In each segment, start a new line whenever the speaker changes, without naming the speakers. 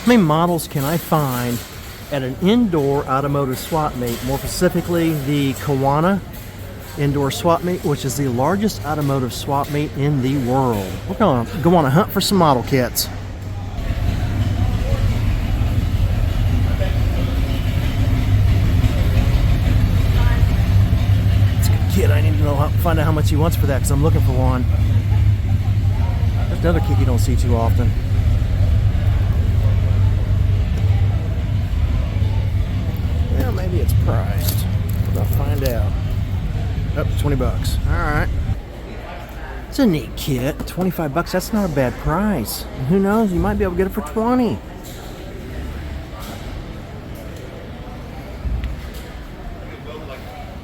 How many models can I find at an indoor automotive swap meet? More specifically, the Kyana indoor swap meet, which is the largest automotive swap meet in the world. We're going to go on a hunt for some model kits. It's a good kit. I need to find out how much he wants for that because I'm looking for one. There's another kit you don't see too often. Well, maybe it's priced. We're going to find out. Oh, 20 bucks. All right. It's a neat kit. 25 bucks. That's not a bad price. And who knows? You might be able to get it for 20.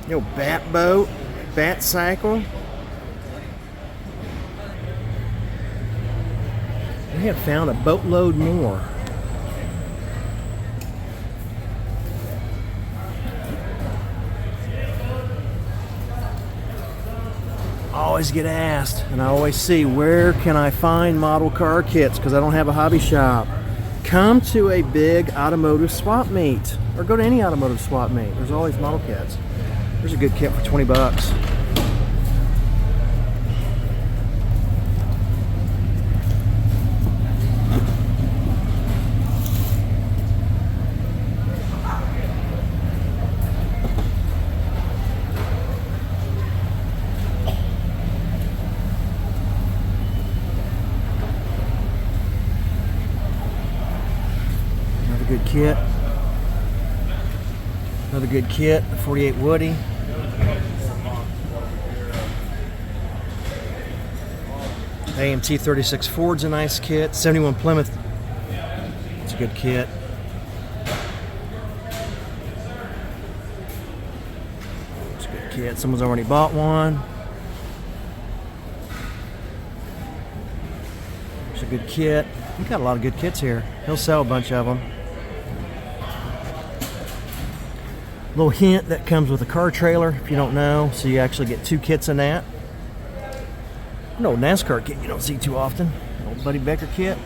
Yo, bat boat, bat cycle. We have found a boatload more. I always get asked, and I always see, where can I find model car kits? Because I don't have a hobby shop. Come to a big automotive swap meet, or go to any automotive swap meet. There's always model kits. There's a good kit for 20 bucks. Good kit. Another good kit, 48 Woody. AMT 36 Ford's a nice kit. 71 Plymouth. It's a good kit. It's a good kit. Someone's already bought one. It's a good kit. We got a lot of good kits here. He'll sell a bunch of them. Little hint, that comes with a car trailer if you don't know, so you actually get 2 kits in that. An old NASCAR kit you don't see too often. Old Buddy Becker kit.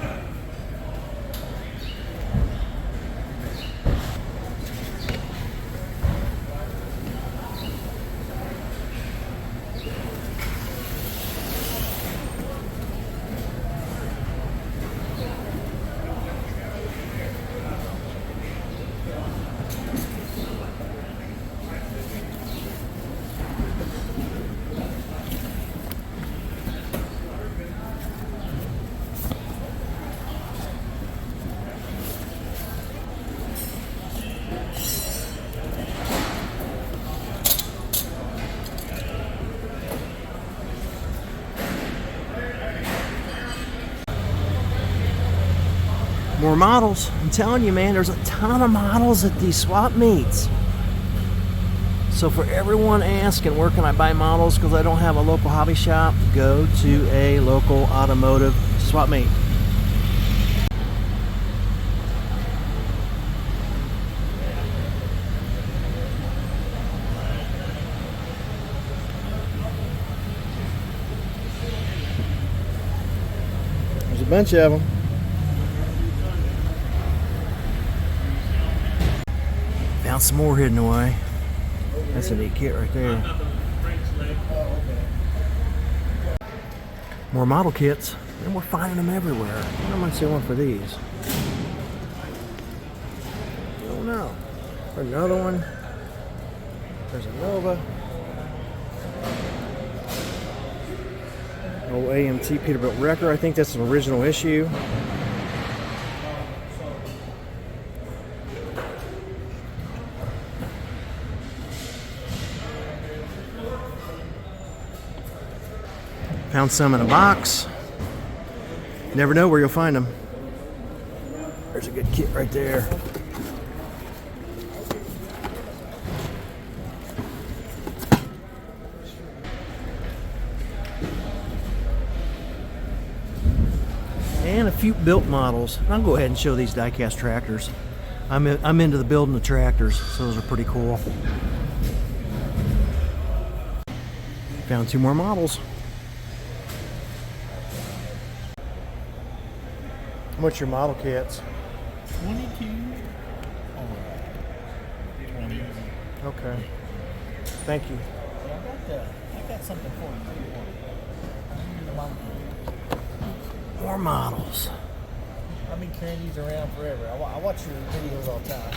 More models. I'm telling you, man, there's a ton of models at these swap meets. So for everyone asking, where can I buy models because I don't have a local hobby shop, go to a local automotive swap meet. There's a bunch of them. Found some more hidden away. That's a neat kit right there. More model kits, and we're finding them everywhere. I might see one for these. I don't know. There's another one. There's a Nova. Old AMT Peterbilt Wrecker. I think that's an original issue. Found some in a box. Never know where you'll find them. There's a good kit right there. And a few built models. I'll go ahead and show these die-cast tractors. I'm into the building of tractors, so those are pretty cool. Found 2 more models. What's your model kits?
22 or 20.
Okay. Thank you.
Yeah, I got something for you.
More models.
I've been carrying these around forever. I watch your videos all the time.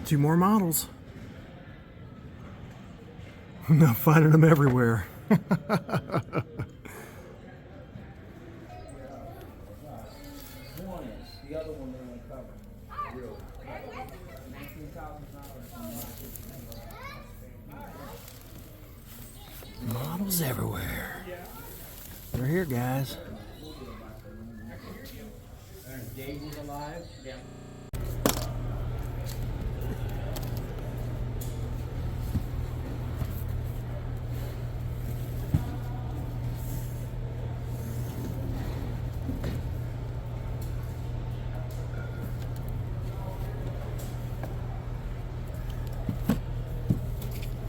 2 more models. I'm finding them everywhere.
The other one they won't cover.
Models everywhere. They're here, guys.
Daisy alive? Yeah.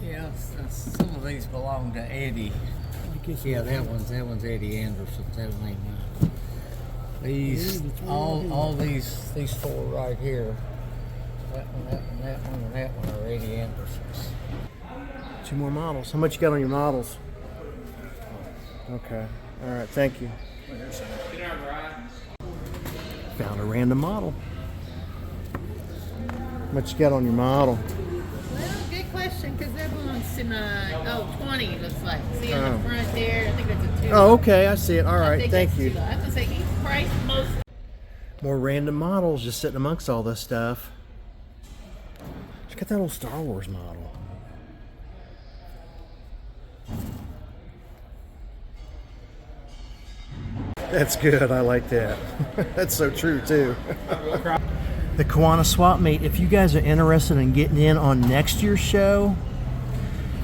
Yeah, some of these belong to Eddie. Yeah, that one's Eddie Anderson. That one ain't mine. These all these 4 right here. That one, and that one are Eddie Andersons.
2 more models. How much you got on your models? Okay. All right. Thank you. Found a random model. How much you got on your model?
Well, good question, because that belongs to my 20 looks like. See on the front there, I think that's a 2.
Oh, okay. I see it. All right. Thank you.
I have to say he's priced most.
More random models just sitting amongst all this stuff. Check out that old Star Wars model. That's good. I like that. That's so true, too. The Kyana Swap Meet. If you guys are interested in getting in on next year's show,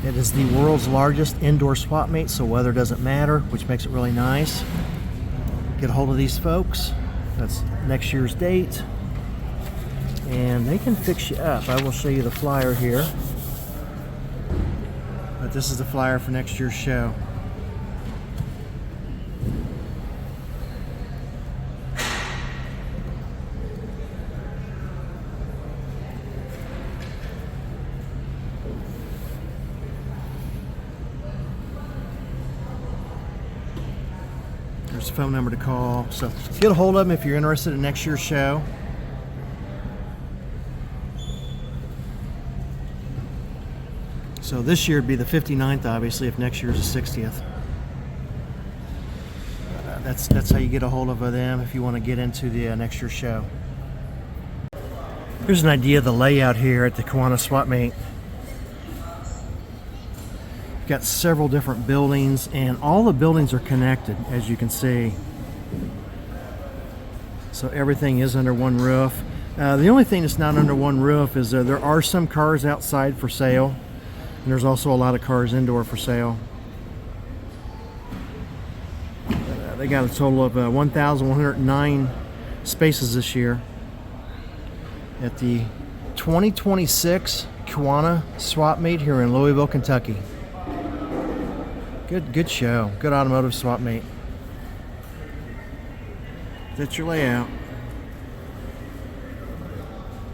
it is the world's largest indoor swap meet, so weather doesn't matter, which makes it really nice. Get a hold of these folks. That's next year's date. And they can fix you up. I will show you the flyer here. But this is the flyer for next year's show. There's a phone number to call. So get a hold of them if you're interested in next year's show. So this year would be the 59th, obviously, if next year's the 60th. That's how you get a hold of them if you want to get into the next year's show. Here's an idea of the layout here at the Kyana Swap Meet. We've got several different buildings, and all the buildings are connected, as you can see. So everything is under one roof. The only thing that's not under one roof is there are some cars outside for sale, and there's also a lot of cars indoor for sale. They got a total of 1,109 spaces this year at the 2026 Kyana Swap Meet here in Louisville, Kentucky. Good show. Good automotive swap meet. That's your layout.